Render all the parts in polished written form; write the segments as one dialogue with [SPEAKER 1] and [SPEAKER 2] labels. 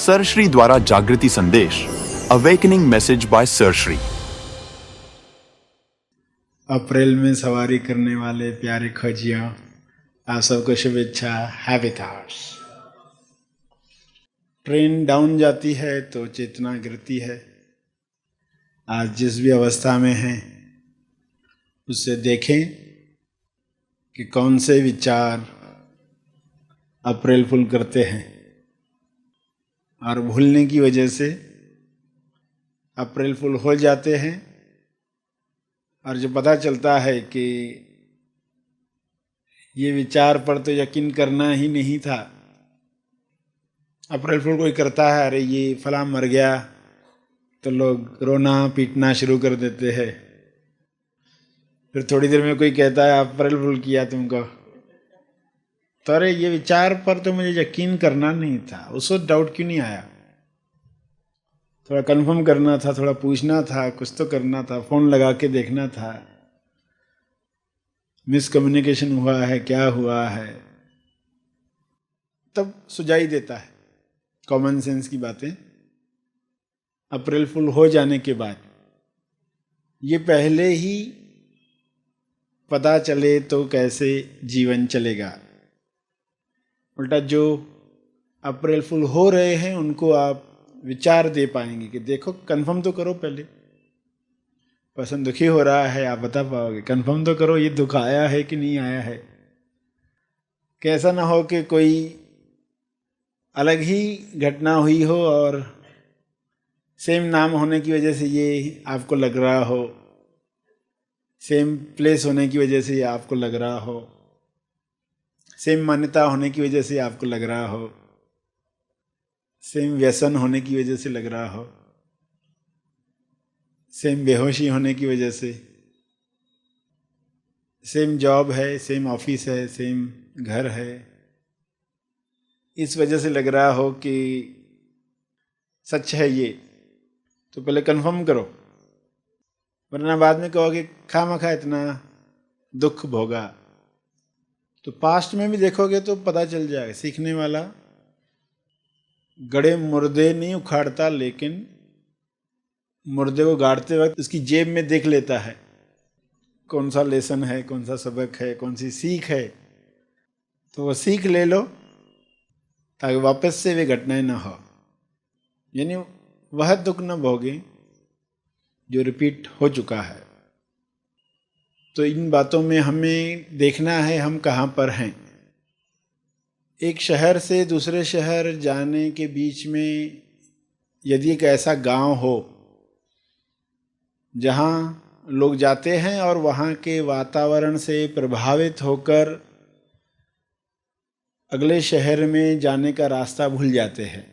[SPEAKER 1] Sir Shri द्वारा जागृति संदेश, awakening message by sir Shri.
[SPEAKER 2] अप्रैल में सवारी करने वाले प्यारे खोजियों, आप सबको शुभेच्छा। Happy thoughts. ट्रेन डाउन जाती है तो चेतना गिरती है। आज जिस भी अवस्था में हैं उससे देखें कि कौन से विचार अप्रैल फूल करते हैं और भूलने की वजह से अप्रैल फूल हो जाते हैं। और जो पता चलता है कि ये विचार पर तो यकीन करना ही नहीं था। अप्रैल फूल कोई करता है, अरे ये फलां मर गया, तो लोग रोना पीटना शुरू कर देते हैं। फिर थोड़ी देर में कोई कहता है अप्रैल फूल किया तुमको, तो अरे ये विचार पर तो मुझे यकीन करना नहीं था, उस वक्त डाउट क्यों नहीं आया? थोड़ा कंफर्म करना था, थोड़ा पूछना था, कुछ तो करना था, फोन लगा के देखना था। मिसकम्युनिकेशन हुआ है, क्या हुआ है, तब सुझाई देता है कॉमन सेंस की बातें। अप्रैल फूल हो जाने के बाद ये पहले ही पता चले तो कैसे जीवन चलेगा। उल्टा जो अप्रैल फूल हो रहे हैं उनको आप विचार दे पाएंगे कि देखो कंफर्म तो करो, पहले पर्सन दुखी हो रहा है, आप बता पाओगे, कंफर्म तो करो ये दुख आया है कि नहीं आया है। कि ऐसा ना हो कि कोई अलग ही घटना हुई हो और सेम नाम होने की वजह से ये आपको लग रहा हो, सेम प्लेस होने की वजह से ये आपको लग रहा हो, सेम मान्यता होने की वजह से आपको लग रहा हो, सेम व्यसन होने की वजह से लग रहा हो, सेम बेहोशी होने की वजह से, सेम जॉब है, सेम ऑफिस है, सेम घर है, इस वजह से लग रहा हो कि सच है ये, तो पहले कंफर्म करो, वरना बाद में कहोगे खामखा इतना दुख भोगा। तो पास्ट में भी देखोगे तो पता चल जाएगा। सीखने वाला गड़े मुर्दे नहीं उखाड़ता, लेकिन मुर्दे को गाड़ते वक्त उसकी जेब में देख लेता है कौन सा लेसन है, कौन सा सबक है, कौन सी सीख है। तो वो सीख ले लो ताकि वापस से वे घटनाएं ना हो, यानी वह दुख न भोगे जो रिपीट हो चुका है। तो इन बातों में हमें देखना है हम कहाँ पर हैं। एक शहर से दूसरे शहर जाने के बीच में यदि एक ऐसा गांव हो जहाँ लोग जाते हैं और वहाँ के वातावरण से प्रभावित होकर अगले शहर में जाने का रास्ता भूल जाते हैं।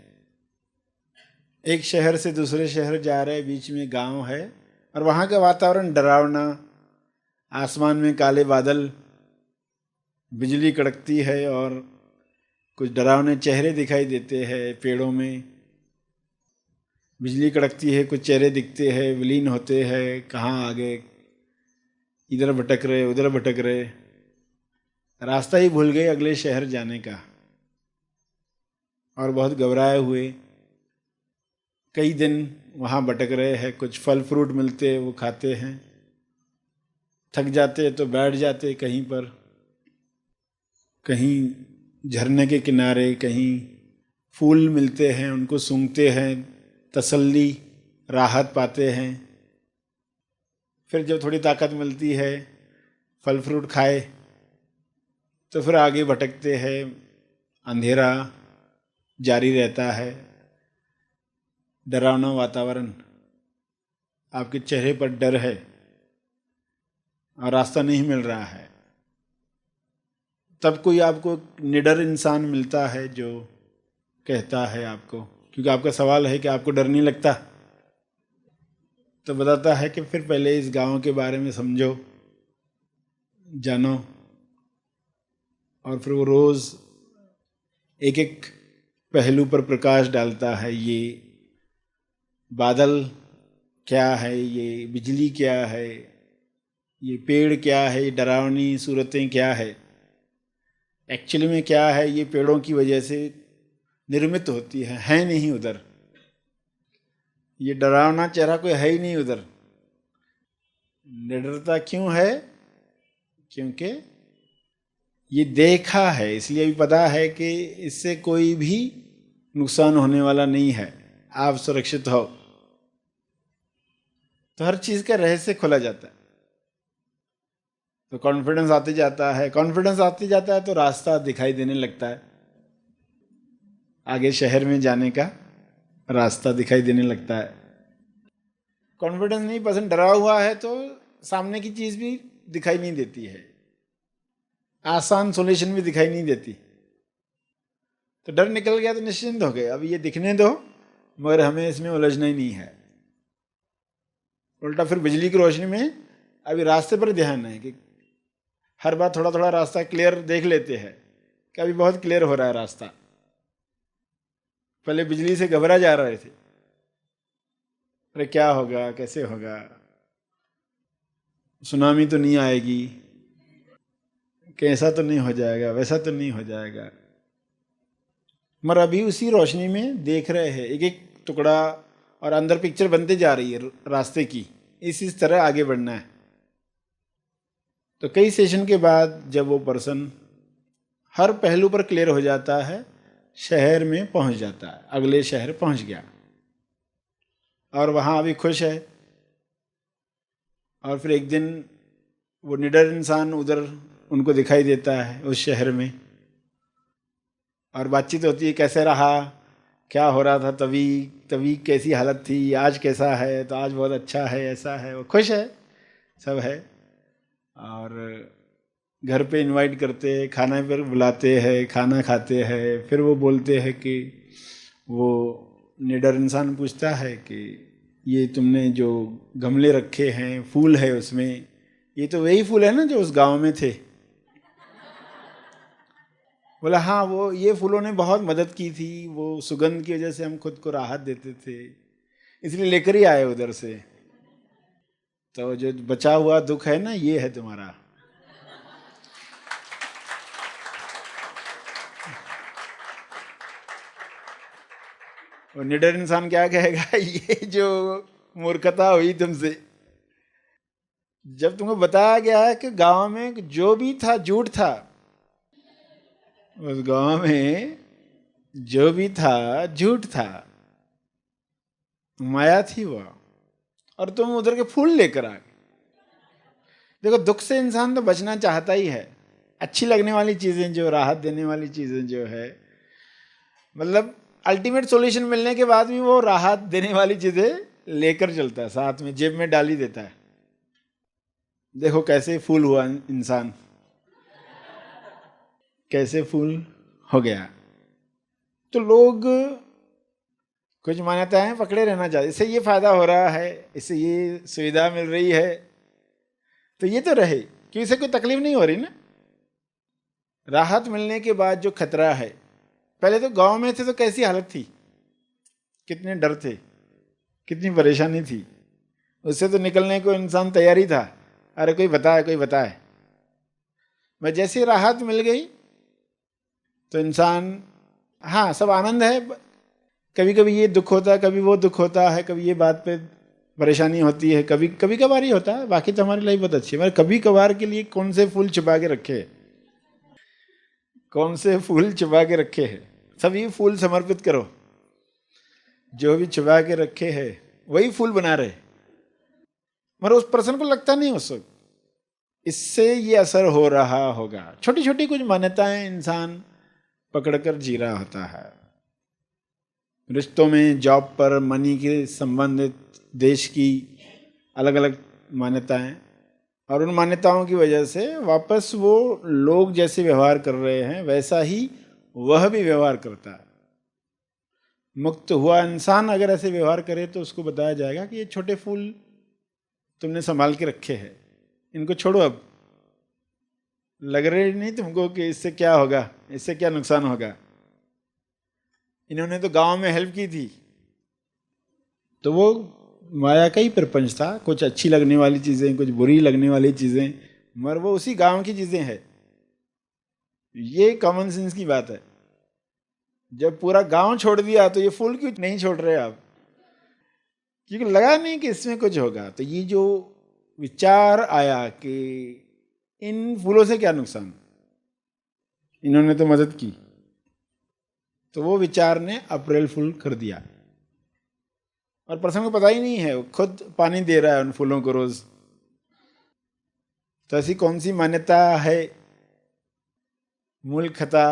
[SPEAKER 2] एक शहर से दूसरे शहर जा रहे, बीच में गांव है और वहाँ का वातावरण डरावना, आसमान में काले बादल, बिजली कड़कती है और कुछ डरावने चेहरे दिखाई देते हैं। पेड़ों में बिजली कड़कती है, कुछ चेहरे दिखते हैं, विलीन होते हैं, कहाँ आगे, इधर भटक रहे उधर भटक रहे, रास्ता ही भूल गए अगले शहर जाने का और बहुत घबराए हुए कई दिन वहाँ भटक रहे हैं। कुछ फल फ्रूट मिलते वो खाते हैं, थक जाते तो बैठ जाते कहीं पर, कहीं झरने के किनारे, कहीं फूल मिलते हैं उनको सूंघते हैं, तसल्ली राहत पाते हैं। फिर जब थोड़ी ताकत मिलती है, फल फ्रूट खाए, तो फिर आगे भटकते हैं। अंधेरा जारी रहता है, डरावना वातावरण, आपके चेहरे पर डर है और रास्ता नहीं मिल रहा है। तब कोई आपको निडर इंसान मिलता है जो कहता है आपको, क्योंकि आपका सवाल है कि आपको डर नहीं लगता, तो बताता है कि फिर पहले इस गांव के बारे में समझो, जानो। और फिर वो रोज़ एक एक पहलू पर प्रकाश डालता है। ये बादल क्या है, ये बिजली क्या है, ये पेड़ क्या है, ये डरावनी सूरतें क्या है, एक्चुअली में क्या है। ये पेड़ों की वजह से निर्मित होती है नहीं उधर। ये डरावना चेहरा कोई है ही नहीं उधर। निडरता क्यों है? क्योंकि ये देखा है, इसलिए भी पता है कि इससे कोई भी नुकसान होने वाला नहीं है, आप सुरक्षित हो। तो हर चीज का रहस्य खोला जाता है। तो कॉन्फिडेंस आते जाता है, कॉन्फिडेंस आते जाता है तो रास्ता दिखाई देने लगता है, आगे शहर में जाने का रास्ता दिखाई देने लगता है। कॉन्फिडेंस नहीं, पसंद डरा हुआ है तो सामने की चीज भी दिखाई नहीं देती है, आसान सॉल्यूशन भी दिखाई नहीं देती। तो डर निकल गया तो निश्चिंत हो गए, अब ये दिखने दो मगर हमें इसमें उलझना ही नहीं है। उल्टा फिर बिजली की रोशनी में अभी रास्ते पर ध्यान है कि हर बार थोड़ा थोड़ा रास्ता क्लियर देख लेते हैं कि अभी बहुत क्लियर हो रहा है रास्ता। पहले बिजली से घबरा जा रहे थे, अरे क्या होगा, कैसे होगा, सुनामी तो नहीं आएगी, कैसा तो नहीं हो जाएगा, वैसा तो नहीं हो जाएगा। मगर अभी उसी रोशनी में देख रहे हैं एक एक टुकड़ा, और अंदर पिक्चर बनते जा रही है रास्ते की, इस तरह आगे बढ़ना है। तो कई सेशन के बाद जब वो पर्सन हर पहलू पर क्लियर हो जाता है, शहर में पहुंच जाता है, अगले शहर पहुंच गया और वहां अभी खुश है। और फिर एक दिन वो निडर इंसान उधर उनको दिखाई देता है उस शहर में, और बातचीत होती है, कैसे रहा, क्या हो रहा था, तभी कैसी हालत थी, आज कैसा है, तो आज बहुत अच्छा है, ऐसा है। वो खुश है, सब है। और घर पे इनवाइट करते हैं, खाना पर बुलाते हैं, खाना खाते हैं। फिर वो बोलते हैं कि वो निडर इंसान पूछता है कि ये तुमने जो गमले रखे हैं, फूल है उसमें, ये तो वही फूल है ना जो उस गांव में थे? बोला हाँ, वो ये फूलों ने बहुत मदद की थी, वो सुगंध की वजह से हम खुद को राहत देते थे, इसलिए लेकर ही आए उधर से। तो जो बचा हुआ दुख है ना, ये है तुम्हारा। और निडर इंसान क्या कहेगा, ये जो मूर्खता हुई तुमसे, जब तुमको बताया गया है कि गांव में जो भी था झूठ था, उस गांव में जो भी था झूठ था, माया थी वो, और तुम उधर के फूल लेकर आ गए। देखो, दुख से इंसान तो बचना चाहता ही है। अच्छी लगने वाली चीजें, जो राहत देने वाली चीजें जो है, मतलब अल्टीमेट सॉल्यूशन मिलने के बाद भी वो राहत देने वाली चीजें लेकर चलता है, साथ में जेब में डाल ही देता है। देखो कैसे फूल हुआ इंसान, कैसे फूल हो गया। तो लोग कुछ मान्यताएं पकड़े रहना चाहते, इससे ये फायदा हो रहा है, इससे ये सुविधा मिल रही है, तो ये तो रहे, क्योंकि इससे कोई तकलीफ नहीं हो रही ना। राहत मिलने के बाद जो खतरा है, पहले तो गांव में थे तो कैसी हालत थी, कितने डर थे, कितनी परेशानी थी, उससे तो निकलने को इंसान तैयारी था, अरे कोई बताए, कोई बताए। मैं जैसी राहत मिल गई तो इंसान, हाँ सब आनंद है, कभी कभी ये दुख होता है, कभी वो दुख होता है, कभी ये बात पे परेशानी होती है, कभी कभार ही होता है, बाकी तो हमारी लाइफ बहुत अच्छी है। मगर कभी कभार के लिए कौन से फूल छुपा के रखे, कौन से फूल छुपा के रखे हैं? सभी फूल समर्पित करो, जो भी छुपा के रखे हैं वही फूल बना रहे, मगर उस पर्सन को लगता नहीं उस वक्त इससे ये असर हो रहा होगा। छोटी छोटी कुछ मान्यताएं इंसान पकड़कर जी रहा होता है, रिश्तों में, जॉब पर, मनी के संबंधित, देश की अलग अलग मान्यताएं, और उन मान्यताओं की वजह से वापस वो लोग जैसे व्यवहार कर रहे हैं वैसा ही वह भी व्यवहार करता है। मुक्त हुआ इंसान अगर ऐसे व्यवहार करे तो उसको बताया जाएगा कि ये छोटे फूल तुमने संभाल के रखे हैं, इनको छोड़ो, अब लग रहे नहीं तुमको कि इससे क्या होगा, इससे क्या नुकसान होगा। इन्होंने तो गांव में हेल्प की थी, तो वो माया का ही प्रपंच था, कुछ अच्छी लगने वाली चीजें, कुछ बुरी लगने वाली चीजें, मगर वो उसी गांव की चीजें हैं। ये कॉमन सेंस की बात है। जब पूरा गांव छोड़ दिया तो ये फूल क्यों नहीं छोड़ रहे आप? क्योंकि लगा नहीं कि इसमें कुछ होगा। तो ये जो विचार आया कि इन फूलों से क्या नुकसान, इन्होंने तो मदद की, तो वो विचार ने अप्रैल फूल कर दिया। और पर्सन को पता ही नहीं है, वो खुद पानी दे रहा है उन फूलों को रोज। तो ऐसी कौन सी मान्यता है? मूर्खता,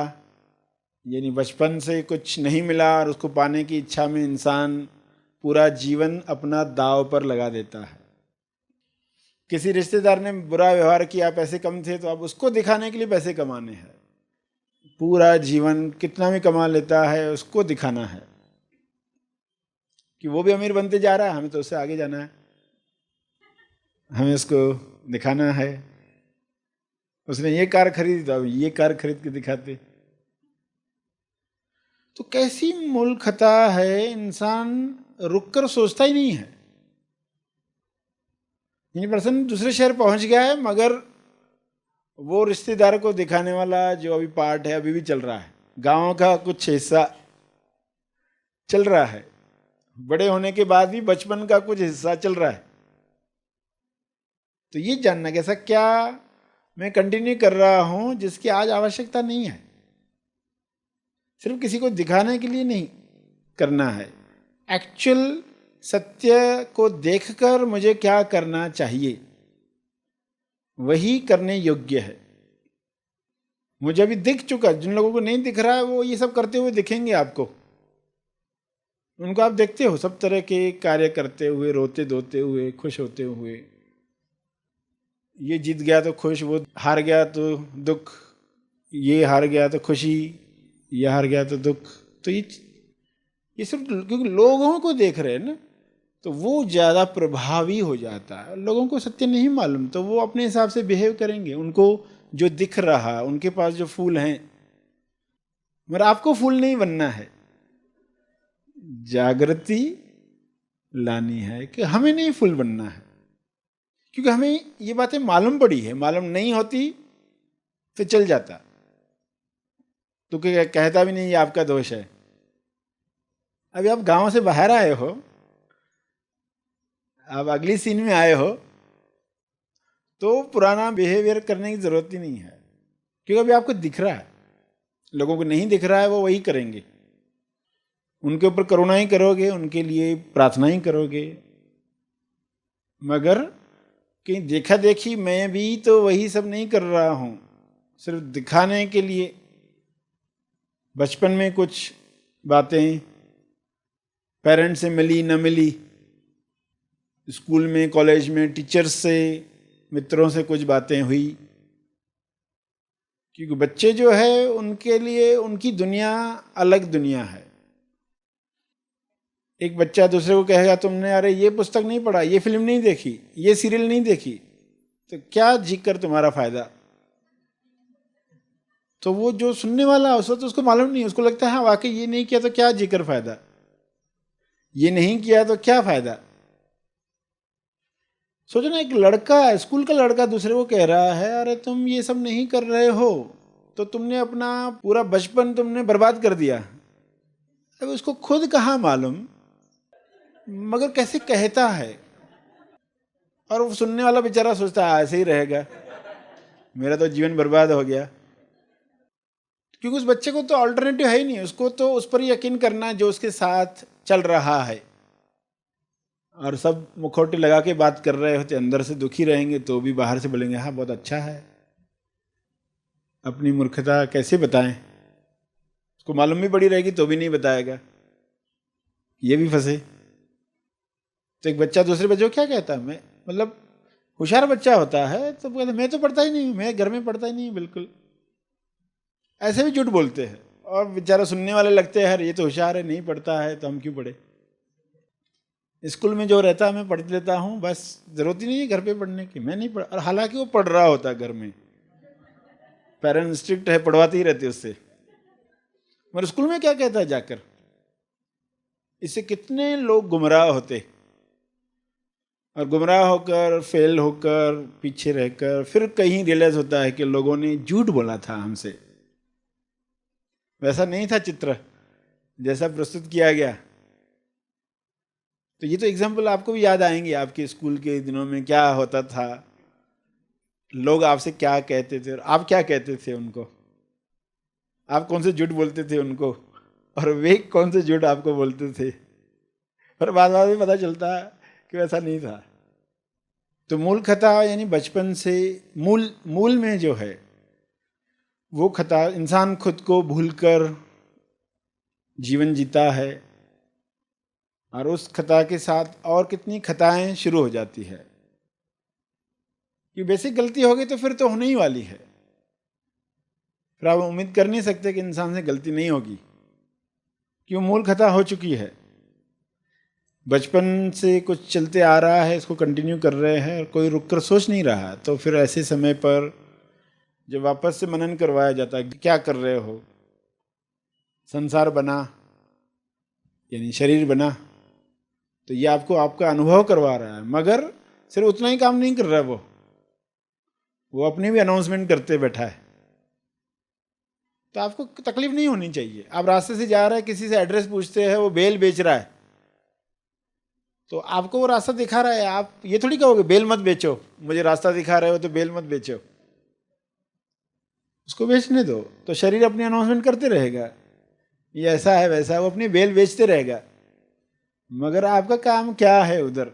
[SPEAKER 2] यानी बचपन से कुछ नहीं मिला और उसको पाने की इच्छा में इंसान पूरा जीवन अपना दांव पर लगा देता है। किसी रिश्तेदार ने बुरा व्यवहार किया, पैसे कम थे, तो अब उसको दिखाने के लिए पैसे कमाने हैं। पूरा जीवन कितना भी कमा लेता है, उसको दिखाना है कि वो भी अमीर बनते जा रहा है, हमें तो उससे आगे जाना है, हमें उसको दिखाना है। उसने ये कार खरीदी तो अब ये कार खरीद के दिखाते। तो कैसी मूर्खता है, इंसान रुककर सोचता ही नहीं है। यानी पर्सन दूसरे शहर पहुंच गया है, मगर वो रिश्तेदार को दिखाने वाला जो अभी पार्ट है अभी भी चल रहा है, गांव का कुछ हिस्सा चल रहा है, बड़े होने के बाद भी बचपन का कुछ हिस्सा चल रहा है। तो ये जानना कैसा क्या मैं कंटिन्यू कर रहा हूं जिसकी आज आवश्यकता नहीं है। सिर्फ किसी को दिखाने के लिए नहीं करना है, एक्चुअल सत्य को देखकर मुझे क्या करना चाहिए वही करने योग्य है। मुझे अभी दिख चुका, जिन लोगों को नहीं दिख रहा है वो ये सब करते हुए दिखेंगे आपको। उनको आप देखते हो सब तरह के कार्य करते हुए, रोते धोते हुए, खुश होते हुए। ये जीत गया तो खुश, वो हार गया तो दुख, ये हार गया तो खुशी, ये हार गया तो दुख। तो ये सिर्फ क्योंकि लोगों को देख रहे हैं ना, तो वो ज़्यादा प्रभावी हो जाता है। लोगों को सत्य नहीं मालूम तो वो अपने हिसाब से बिहेव करेंगे, उनको जो दिख रहा, उनके पास जो फूल हैं। मगर आपको फूल नहीं बनना है, जागृति लानी है कि हमें नहीं फूल बनना है। क्योंकि हमें ये बातें मालूम पड़ी है, मालूम नहीं होती तो चल जाता, तो कहता भी नहीं ये आपका दोष है। अभी आप गांव से बाहर आए हो, आप अगली सीन में आए हो, तो पुराना बिहेवियर करने की जरूरत ही नहीं है। क्योंकि अभी आपको दिख रहा है, लोगों को नहीं दिख रहा है, वो वही करेंगे। उनके ऊपर करुणा ही करोगे, उनके लिए प्रार्थना ही करोगे, मगर कहीं देखा देखी मैं भी तो वही सब नहीं कर रहा हूं, सिर्फ दिखाने के लिए। बचपन में कुछ बातें पेरेंट्स से मिली न मिली, स्कूल में कॉलेज में टीचर्स से, मित्रों से कुछ बातें हुई। क्योंकि बच्चे जो है उनके लिए उनकी दुनिया अलग दुनिया है। एक बच्चा दूसरे को कहेगा तुमने अरे ये पुस्तक नहीं पढ़ा, ये फिल्म नहीं देखी, ये सीरियल नहीं देखी, तो क्या जीकर तुम्हारा फायदा। तो वो जो सुनने वाला है उसको मालूम नहीं, उसको लगता है हाँ वाकई ये नहीं किया तो क्या जीकर फायदा, ये नहीं किया तो क्या फायदा। सोचो ना, एक लड़का, स्कूल का लड़का दूसरे को कह रहा है अरे तुम ये सब नहीं कर रहे हो तो तुमने अपना पूरा बचपन तुमने बर्बाद कर दिया। अब उसको खुद कहाँ मालूम, मगर कैसे कहता है। और वो सुनने वाला बेचारा सोचता है ऐसे ही रहेगा, मेरा तो जीवन बर्बाद हो गया। क्योंकि उस बच्चे को तो अल्टरनेटिव है ही नहीं, उसको तो उस पर यकीन करना जो उसके साथ चल रहा है। और सब मुखौटे लगा के बात कर रहे होते, अंदर से दुखी रहेंगे तो भी बाहर से बोलेंगे हाँ बहुत अच्छा है। अपनी मूर्खता कैसे बताएं, उसको मालूम भी पड़ी रहेगी तो भी नहीं बताएगा, ये भी फंसे। तो एक बच्चा दूसरे बच्चे को क्या कहता है, मैं मतलब होशियार बच्चा होता है तो कहते मैं तो पढ़ता ही नहीं, मैं घर में पढ़ता ही नहीं बिल्कुल। ऐसे भी झूठ बोलते हैं और बेचारा सुनने वाले लगते हैं ये तो होशियार है, नहीं पढ़ता है तो हम क्यों पढ़े। स्कूल में जो रहता है मैं पढ़ लेता हूँ, बस जरूरत ही नहीं है घर पे पढ़ने की, मैं नहीं पढ़। और हालांकि वो पढ़ रहा होता है घर में, पेरेंट्स स्ट्रिक्ट है, पढ़वाते ही रहते उससे। मगर स्कूल में क्या कहता है जाकर, इससे कितने लोग गुमराह होते, और गुमराह होकर फेल होकर पीछे रहकर फिर कहीं रियलाइज होता है कि लोगों ने झूठ बोला था हमसे, वैसा नहीं था चित्र, जैसा प्रस्तुत किया गया। तो ये तो एग्जाम्पल आपको भी याद आएंगे, आपके स्कूल के दिनों में क्या होता था, लोग आपसे क्या कहते थे और आप क्या कहते थे उनको, आप कौन से झूठ बोलते थे उनको और वे कौन से झूठ आपको बोलते थे, पर बाद में पता चलता कि वैसा नहीं था। तो मूल खता यानी बचपन से मूल में जो है वो खता, इंसान खुद को भूलकर जीवन जीता है और उस खता के साथ और कितनी खताएं शुरू हो जाती है। कि बेसिक गलती हो गई तो फिर तो होने ही वाली है, फिर आप उम्मीद कर नहीं सकते कि इंसान से गलती नहीं होगी, क्यों मूल खता हो चुकी है। बचपन से कुछ चलते आ रहा है, इसको कंटिन्यू कर रहे हैं और कोई रुक कर सोच नहीं रहा, तो फिर ऐसे समय पर जब वापस से मनन करवाया जाता है, क्या कर रहे हो, संसार बना यानी शरीर बना, तो ये आपको आपका अनुभव करवा रहा है, मगर सिर्फ उतना ही काम नहीं कर रहा है, वो अपनी भी अनाउंसमेंट करते बैठा है। तो आपको तकलीफ नहीं होनी चाहिए। आप रास्ते से जा रहे हैं, किसी से एड्रेस पूछते हैं, वो बेल बेच रहा है, तो आपको वो रास्ता दिखा रहा है, आप ये थोड़ी कहोगे बेल मत बेचो, मुझे रास्ता दिखा रहे हो तो बेल मत बेचो, उसको बेचने दो। तो शरीर अपनी अनाउंसमेंट करते रहेगा, ये ऐसा है वैसा है, वो अपनी बेल बेचते रहेगा, मगर आपका काम क्या है उधर?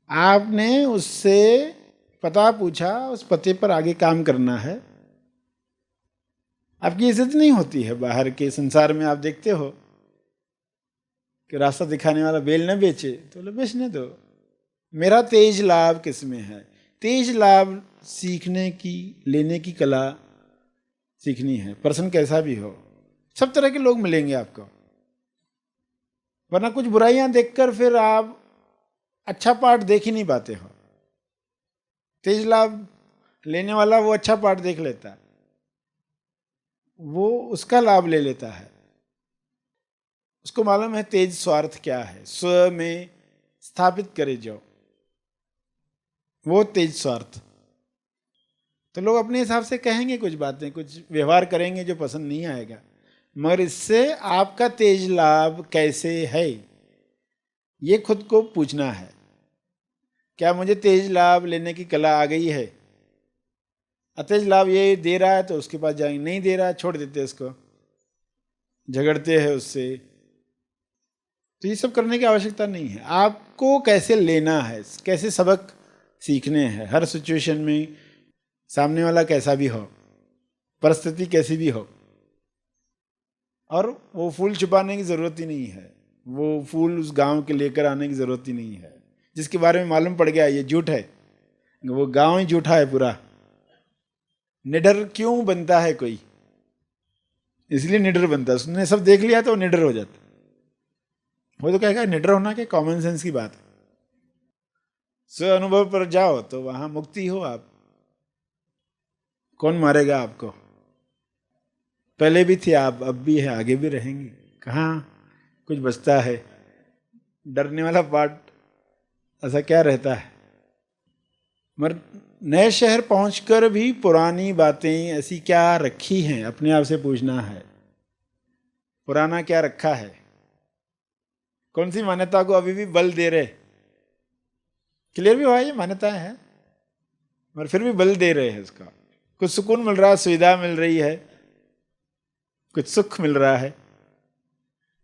[SPEAKER 2] आपने उससे पता पूछा, उस पते पर आगे काम करना है। आपकी इज्जत नहीं होती है बाहर के संसार में। आप देखते हो कि रास्ता दिखाने वाला बेल न बेचे तो बोले बेचने दो, मेरा तेज लाभ किस में है? तेज लाभ सीखने की, लेने की कला सीखनी है। पर्सन कैसा भी हो, सब तरह के लोग मिलेंगे आपको, वरना कुछ बुराइयां देखकर फिर आप अच्छा पार्ट देख ही नहीं पाते हो। तेज लाभ लेने वाला वो अच्छा पार्ट देख लेता है, वो उसका लाभ ले लेता है, उसको मालूम है तेज स्वार्थ क्या है, स्व में स्थापित करे जो, वो तेज स्वार्थ। तो लोग अपने हिसाब से कहेंगे कुछ बातें, कुछ व्यवहार करेंगे जो पसंद नहीं आएगा, मगर इससे आपका तेज लाभ कैसे है ये खुद को पूछना है। क्या मुझे तेज लाभ लेने की कला आ गई है? अतेज लाभ ये दे रहा है तो उसके पास जाएंगे, नहीं दे रहा है छोड़ देते उसको, झगड़ते हैं उससे। तो ये सब करने की आवश्यकता नहीं है। आपको कैसे लेना है, कैसे सबक सीखने हैं हर सिचुएशन में, सामने वाला कैसा भी हो, परिस्थिति कैसी भी हो। और वो फूल छुपाने की जरूरत ही नहीं है, वो फूल उस गांव के लेकर आने की जरूरत ही नहीं है। जिसके बारे में मालूम पड़ गया ये झूठ है, वो गांव ही झूठा है पूरा। निडर क्यों बनता है कोई? इसलिए निडर बनता है, उसने सब देख लिया तो वो निडर हो जाता। वो तो कहेगा निडर होना क्या, कॉमन सेंस की बात है। स्व अनुभव पर जाओ तो वहां मुक्ति हो आप। कौन मारेगा आपको? पहले भी थे आप, अब भी है, आगे भी रहेंगे। कहाँ कुछ बचता है? डरने वाला पार्ट ऐसा क्या रहता है? मगर नए शहर पहुंचकर भी पुरानी बातें ऐसी क्या रखी हैं, अपने आप से पूछना है। पुराना क्या रखा है? कौन सी मान्यता को अभी भी बल दे रहे? क्लियर भी हुआ ये मान्यताएं हैं, मगर फिर भी बल दे रहे हैं उसका। कुछ सुकून मिल रहा है, सुविधा मिल रही है, कुछ सुख मिल रहा है,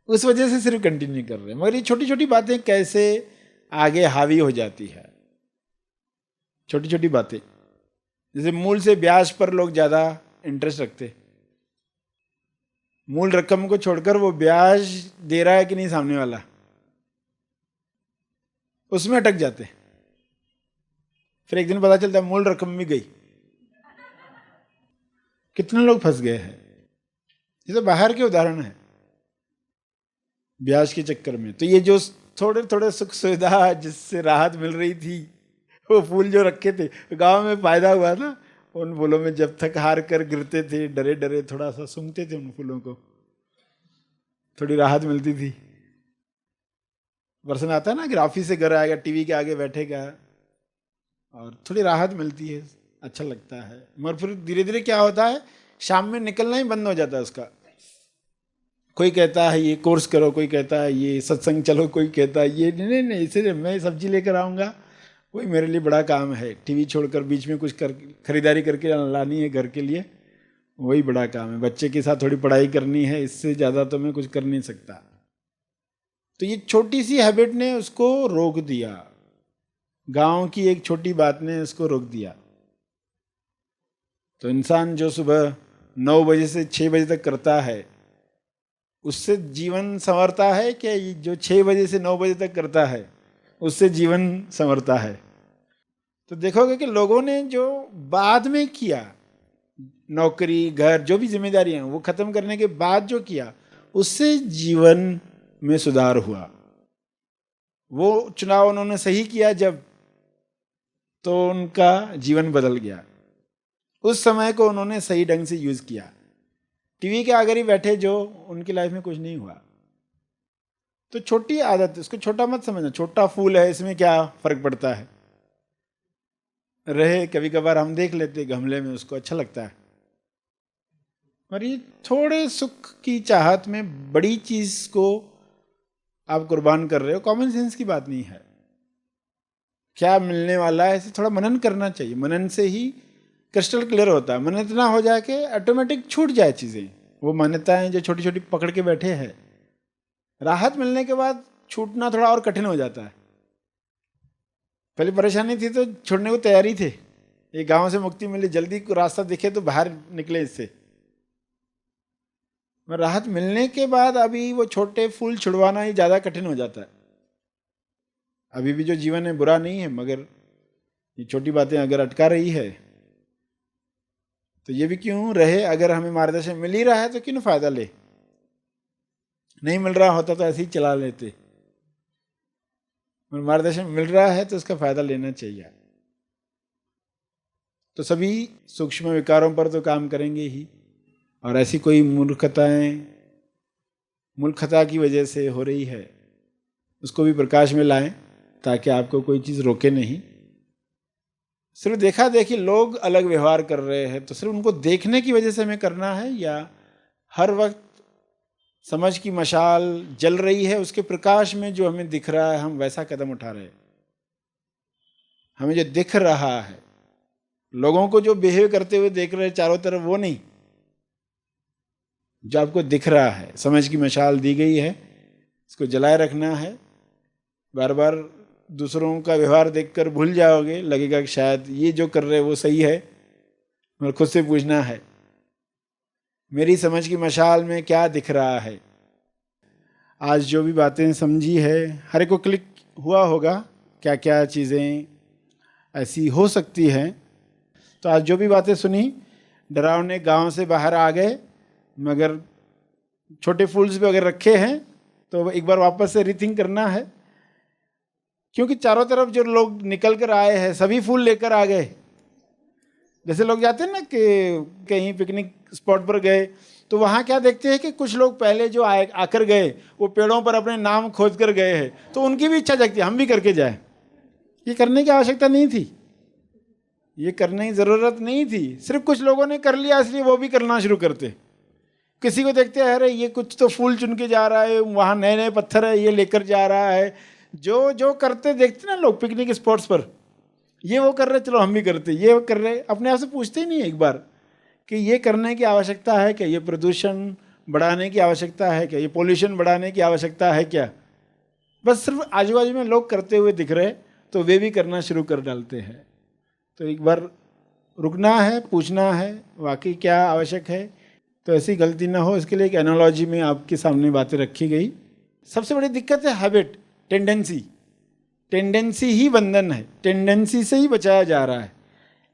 [SPEAKER 2] उस वजह से सिर्फ कंटिन्यू कर रहे हैं। मगर ये छोटी छोटी बातें कैसे आगे हावी हो जाती है, छोटी छोटी बातें। जैसे मूल से ब्याज पर लोग ज्यादा इंटरेस्ट रखते, मूल रकम को छोड़कर वो ब्याज दे रहा है कि नहीं सामने वाला, उसमें अटक जाते। फिर एक दिन पता चलता है मूल रकम भी गई। कितने लोग फंस गए हैं। ये तो बाहर के उदाहरण है, ब्याज के चक्कर में। तो ये जो थोड़े थोड़े सुख सुविधा जिससे राहत मिल रही थी, वो फूल जो रखे थे, गांव में फायदा हुआ ना उन फूलों में। जब थक हार कर गिरते थे, डरे डरे थोड़ा सा सूंघते थे उन फूलों को, थोड़ी राहत मिलती थी। पर्सन आता है ना कि ऑफिस से घर आएगा, टीवी के आगे बैठेगा और थोड़ी राहत मिलती है, अच्छा लगता है। मगर फिर धीरे धीरे क्या होता है, शाम में निकलना ही बंद हो जाता है उसका। कोई कहता है ये कोर्स करो, कोई कहता है ये सत्संग चलो, कोई कहता है ये नहीं, इसलिए मैं सब्जी लेकर आऊँगा, वही मेरे लिए बड़ा काम है। टीवी छोड़कर बीच में कुछ खरीदारी करके लानी है घर के लिए, वही बड़ा काम है। बच्चे के साथ थोड़ी पढ़ाई करनी है, इससे ज़्यादा तो मैं कुछ कर नहीं सकता। तो ये छोटी सी हैबिट ने उसको रोक दिया, गांव की एक छोटी बात ने उसको रोक दिया। तो इंसान जो सुबह 9 बजे से 6 बजे तक करता है, उससे जीवन संवरता है क्या जो 6 बजे से 9 बजे तक करता है उससे जीवन संवरता है? तो देखोगे कि लोगों ने जो बाद में किया, नौकरी घर जो भी जिम्मेदारियां वो खत्म करने के बाद जो किया, उससे जीवन में सुधार हुआ। वो चुनाव उन्होंने सही किया जब, तो उनका जीवन बदल गया। उस समय को उन्होंने सही ढंग से यूज किया। टीवी के आगे ही बैठे जो, उनकी लाइफ में कुछ नहीं हुआ। तो छोटी आदत, इसको छोटा मत समझना, छोटा फूल है इसमें क्या फर्क पड़ता है। रहे कभी कभार हम देख लेते गमले में, उसको अच्छा लगता है, और ये थोड़े सुख की चाहत में बड़ी चीज को आप कुर्बान कर रहे हो। कॉमन सेंस की बात नहीं है, क्या मिलने वाला है इसे थोड़ा मनन करना चाहिए। मनन से ही क्रिस्टल क्लियर होता है। मन इतना हो जाए कि ऑटोमेटिक छूट जाए चीज़ें, वो मान्यताएं जो छोटी छोटी पकड़ के बैठे हैं। राहत मिलने के बाद छूटना थोड़ा और कठिन हो जाता है। पहले परेशानी थी तो छोड़ने को तैयारी थे, ये गांव से मुक्ति मिली, जल्दी को रास्ता दिखे तो बाहर निकले इससे। राहत मिलने के बाद अभी वो छोटे फूल छुड़वाना ही ज़्यादा कठिन हो जाता है। अभी भी जो जीवन है बुरा नहीं है, मगर ये छोटी बातें अगर अटका रही है तो ये भी क्यों रहे। अगर हमें मार्गदर्शन मिल ही रहा है तो क्यों फायदा ले, नहीं मिल रहा होता तो ऐसे ही चला लेते। मार्गदर्शन मिल रहा है तो उसका फायदा लेना चाहिए। तो सभी सूक्ष्म विकारों पर तो काम करेंगे ही, और ऐसी कोई मूर्खता की वजह से हो रही है उसको भी प्रकाश में लाएं, ताकि आपको कोई चीज़ रोके नहीं। सिर्फ देखा देखी लोग अलग व्यवहार कर रहे हैं तो सिर्फ उनको देखने की वजह से हमें करना है, या हर वक्त समझ की मशाल जल रही है, उसके प्रकाश में जो हमें दिख रहा है हम वैसा कदम उठा रहे हैं। हमें जो दिख रहा है, लोगों को जो बिहेव करते हुए देख रहे हैं चारों तरफ, वो नहीं, जो आपको दिख रहा है। समझ की मशाल दी गई है, इसको जलाए रखना है। बार बार दूसरों का व्यवहार देखकर भूल जाओगे, लगेगा कि शायद ये जो कर रहे हैं वो सही है, मगर खुद से पूछना है मेरी समझ की मशाल में क्या दिख रहा है। आज जो भी बातें समझी है, हर एक को क्लिक हुआ होगा क्या क्या चीज़ें ऐसी हो सकती हैं। तो आज जो भी बातें सुनी, डरावने गांव से बाहर आ गए, मगर छोटे फूल्स भी अगर रखे हैं तो एक बार वापस से रीथिंक करना है, क्योंकि चारों तरफ जो लोग निकल कर आए हैं सभी फूल लेकर आ गए। जैसे लोग जाते हैं ना कि कहीं पिकनिक स्पॉट पर गए तो वहाँ क्या देखते हैं कि कुछ लोग पहले जो आकर गए वो पेड़ों पर अपने नाम खोद कर गए हैं, तो उनकी भी इच्छा जगती है हम भी करके जाए। ये करने की आवश्यकता नहीं थी, ये करने की ज़रूरत नहीं थी, सिर्फ कुछ लोगों ने कर लिया इसलिए वो भी करना शुरू करते। किसी को देखते हैं अरे ये कुछ तो फूल चुन के जा रहा है, वहाँ नए नए पत्थर है ये लेकर जा रहा है। जो करते देखते ना लोग पिकनिक स्पॉट्स पर, ये वो कर रहे चलो हम भी करते, ये कर रहे, अपने आप से पूछते ही नहीं एक बार कि ये करने की आवश्यकता है क्या, ये प्रदूषण बढ़ाने की आवश्यकता है क्या, ये पोल्यूशन बढ़ाने की आवश्यकता है क्या। बस सिर्फ आजू बाजू में लोग करते हुए दिख रहे तो वे भी करना शुरू कर डालते हैं। तो एक बार रुकना है, पूछना है वाकई क्या आवश्यक है, तो ऐसी गलती ना हो। इसके लिए एक एनालॉजी में आपके सामने बातें रखी गई। सबसे बड़ी दिक्कत है हैबिट, टेंडेंसी ही बंधन है, टेंडेंसी से ही बचाया जा रहा है।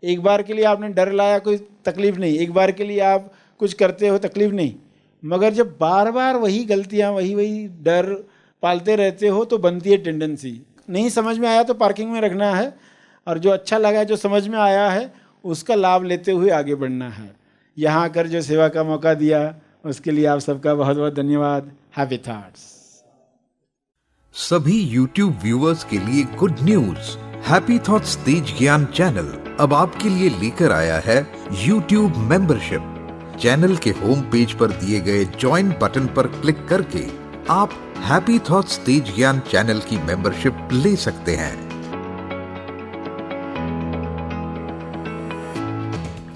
[SPEAKER 2] एक बार के लिए आपने डर लाया कोई तकलीफ नहीं, एक बार के लिए आप कुछ करते हो तकलीफ नहीं, मगर जब बार बार वही गलतियाँ वही डर पालते रहते हो तो बनती है टेंडेंसी। नहीं समझ में आया तो पार्किंग में रखना है, और जो अच्छा लगा जो समझ में आया है उसका लाभ लेते हुए आगे बढ़ना है। यहाँ आकर जो सेवा का मौका दिया उसके लिए आप सबका बहुत बहुत धन्यवाद। Happy thoughts.
[SPEAKER 3] सभी YouTube व्यूअर्स के लिए गुड न्यूज। हैप्पी थॉट्स तेज ज्ञान चैनल अब आपके लिए लेकर आया है YouTube मेंबरशिप। चैनल के होम पेज पर दिए गए ज्वाइन बटन पर क्लिक करके आप हैप्पी थॉट्स तेज ज्ञान चैनल की मेंबरशिप ले सकते हैं।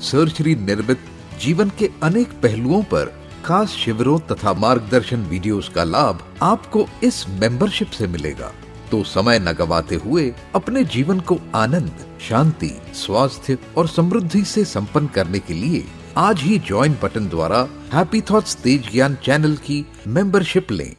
[SPEAKER 3] सर्चरी निर्मित जीवन के अनेक पहलुओं पर खास शिविरों तथा मार्गदर्शन वीडियोस का लाभ आपको इस मेंबरशिप से मिलेगा। तो समय न गवाते हुए अपने जीवन को आनंद, शांति, स्वास्थ्य और समृद्धि से संपन्न करने के लिए आज ही ज्वाइन बटन द्वारा हैप्पी थॉट्स तेज ज्ञान चैनल की मेंबरशिप लें।